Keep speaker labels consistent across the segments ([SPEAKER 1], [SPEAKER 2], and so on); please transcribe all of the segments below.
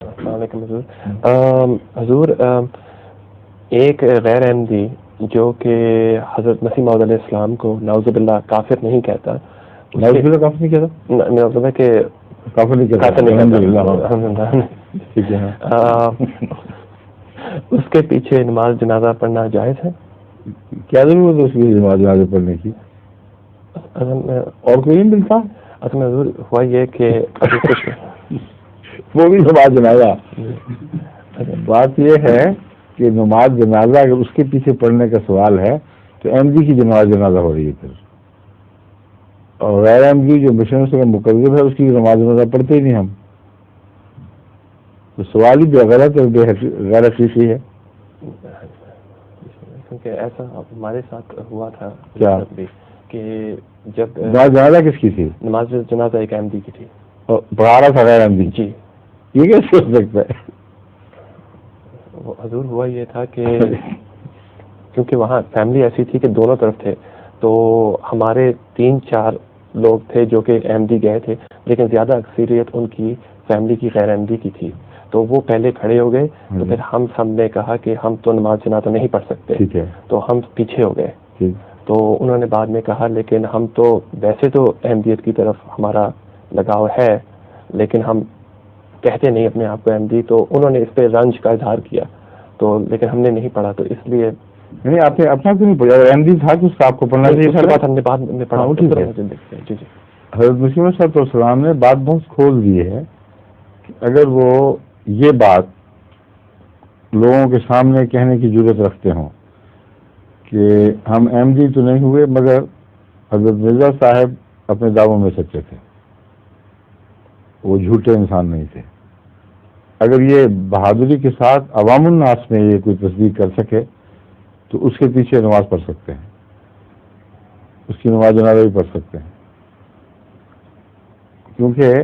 [SPEAKER 1] السلام علیکم حضور. ایک غیر احمدی جو کہ حضرت مسیح موعود علیہ السلام کو نعوذ باللہ کافر نہیں کہتا,
[SPEAKER 2] نعوذ باللہ کافر نہیں کہتا,
[SPEAKER 1] نعوذ باللہ کہ
[SPEAKER 2] کافر نہیں کہتا, ٹھیک ہے,
[SPEAKER 1] اس کے پیچھے نماز جنازہ پڑھنا جائز ہے؟
[SPEAKER 2] کیا ضرورت ہے اس کی نماز جنازہ پڑھنے کی؟ اور کوئی نہیں ملتا.
[SPEAKER 1] اصل میں حضور ہوا یہ کہ
[SPEAKER 2] وہ بھی نماز جنازہ. بات یہ ہے کہ نماز جنازہ اگر اس کے پیچھے پڑھنے کا سوال ہے تو احمدی کی نماز جنازہ ہو رہی ہے پھر, اور غیر احمدی جو مشن سے مقرب ہے اس کی نماز جنازہ پڑھتے ہی نہیں ہم. تو سوال ہی غلط ہے, غیر حقیقی ہے.
[SPEAKER 1] کیونکہ ایسا ہمارے ساتھ ہوا تھا
[SPEAKER 2] کیا
[SPEAKER 1] کہ جب
[SPEAKER 2] نماز جنازہ کس کی تھی؟
[SPEAKER 1] نماز جنازہ ایک احمدی کی تھی.
[SPEAKER 2] پڑھا رہا تھا غیر احمدی؟
[SPEAKER 1] جی.
[SPEAKER 2] یہ کیسے ہو سکتا ہے؟
[SPEAKER 1] حضور ہوا یہ تھا کہ کیونکہ وہاں فیملی ایسی تھی کہ دونوں طرف تھے, تو ہمارے 3-4 لوگ تھے جو کہ احمدی گئے تھے, لیکن زیادہ اکثریت ان کی فیملی کی غیر احمدی کی تھی. تو وہ پہلے کھڑے ہو گئے, تو پھر ہم سب نے کہا کہ ہم تو نماز جنازہ نہیں پڑھ سکتے, تو ہم پیچھے ہو گئے. تو انہوں نے بعد میں کہا لیکن ہم تو ویسے تو احمدیت کی طرف ہمارا لگاؤ ہے, لیکن ہم کہتے نہیں اپنے آپ کو احمدی. تو انہوں نے اس پہ رنج کا اظہار کیا, تو لیکن ہم نے نہیں پڑھا, تو اس لیے
[SPEAKER 2] نہیں آپ نے اپنا کیوں نہیں پڑھا؟ احمدی تھا کہ اس کا آپ کو پڑھنا چاہیے.
[SPEAKER 1] اس کے بعد ہم نے بعد میں پڑھا.
[SPEAKER 2] جی. حضرت مسیح صلی اللہ علیہ وسلم نے بات بہت کھول دی ہے کہ اگر وہ یہ بات لوگوں کے سامنے کہنے کی جرت رکھتے ہوں کہ ہم احمدی تو نہیں ہوئے مگر حضرت مرزا صاحب اپنے دعووں میں سچے تھے, وہ جھوٹے انسان نہیں تھے, اگر یہ بہادری کے ساتھ عوام الناس میں یہ کوئی تصدیق کر سکے تو اس کے پیچھے نماز پڑھ سکتے ہیں, اس کی نماز جنازہ بھی پڑھ سکتے ہیں. کیونکہ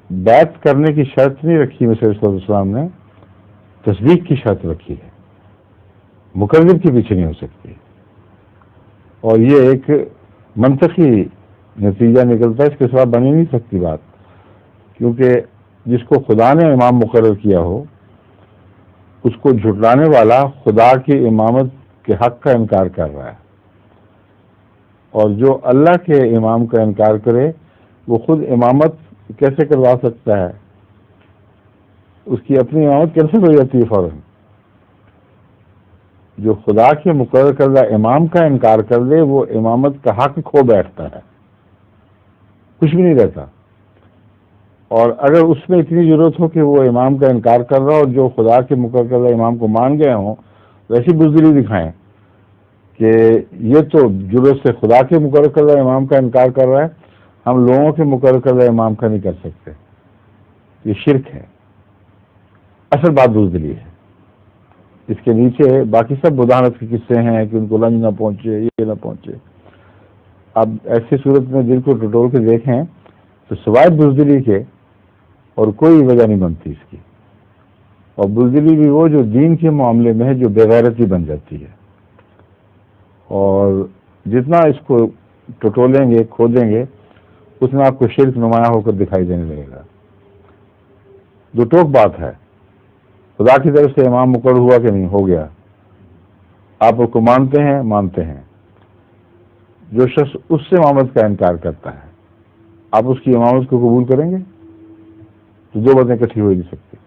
[SPEAKER 2] بیعت کرنے کی شرط نہیں رکھی مسیح صلی اللہ علیہ وسلم نے, تصدیق کی شرط رکھی ہے, مکذب کے پیچھے نہیں ہو سکتی. اور یہ ایک منطقی نتیجہ نکلتا ہے, اس کے سوا بنی نہیں سکتی بات, کیونکہ جس کو خدا نے امام مقرر کیا ہو اس کو جھٹلانے والا خدا کی امامت کے حق کا انکار کر رہا ہے, اور جو اللہ کے امام کا انکار کرے وہ خود امامت کیسے کروا سکتا ہے؟ اس کی اپنی امامت کینسل ہو جاتی ہے فوراً. جو خدا کے مقرر کردہ امام کا انکار کر دے وہ امامت کا حق کھو بیٹھتا ہے, کچھ بھی نہیں رہتا. اور اگر اس میں اتنی ضرورت ہو کہ وہ امام کا انکار کر رہا اور جو خدا کے مقرر کردہ امام کو مان گئے ہوں تو ایسی بزدلی دکھائیں کہ یہ تو ضرورت سے خدا کے مقرر کردہ امام کا انکار کر رہا ہے, ہم لوگوں کے مقرر کردہ امام کا نہیں کر سکتے. یہ شرک ہے, اصل بات بزدلی ہے. اس کے نیچے باقی سب بدانت کے قصے ہیں کہ ان کو لنج نہ پہنچے, یہ نہ پہنچے. اب ایسی صورت میں دل کو ٹٹول کے دیکھیں تو سوائے بزدلی کے اور کوئی وجہ نہیں بنتی اس کی. اور بزدلی بھی وہ جو دین کے معاملے میں ہے, جو بےغیرتی بن جاتی ہے. اور جتنا اس کو ٹٹولیں گے کھودیں گے اتنا آپ کو شرک نمایاں ہو کر دکھائی دینے لگے گا. دو ٹوک بات ہے, خدا کی طرف سے امام مقرر ہوا کہ نہیں, ہو گیا, آپ اس کو مانتے ہیں. جو شخص اس سے امامت کا انکار کرتا ہے آپ اس کی امامت کو قبول کریں گے؟ تو دو باتیں اکٹھی ہو ہی نہیں سکتی.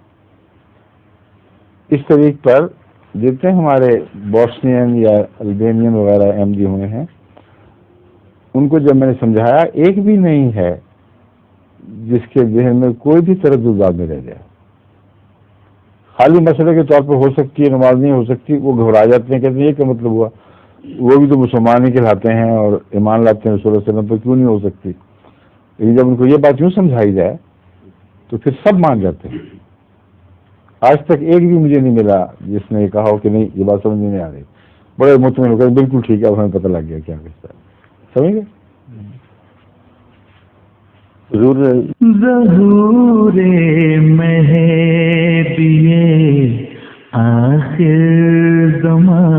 [SPEAKER 2] اس طریق پر جتنے ہمارے بوسنین یا البینین وغیرہ احمدی ہوئے ہیں ان کو جب میں نے سمجھایا ایک بھی نہیں ہے جس کے ذہن میں کوئی بھی تردد میں رہ جائے. خالی مسئلے کے طور پر ہو سکتی ہے نماز نہیں ہو سکتی, وہ گھبرا جاتے ہیں, کہتے ہیں یہ کیا مطلب ہوا, وہ بھی تو مسلمان ہی کہلاتے ہیں اور ایمان لاتے ہیں رسول اللہ صلی اللہ علیہ وسلم پر, کیوں نہیں ہو سکتی. لیکن جب ان کو یہ بات یوں سمجھائی جائے تو پھر سب مان جاتے ہیں. آج تک ایک بھی مجھے نہیں ملا جس نے یہ کہا ہو کہ نہیں یہ بات سمجھ نہیں آ رہی. بڑے مطمئن ہو کر بالکل ٹھیک ہے, اب ہمیں پتہ لگ گیا کیا کہتا ہے. سمجھ گئے؟
[SPEAKER 3] ظہور مہدی آخر زمان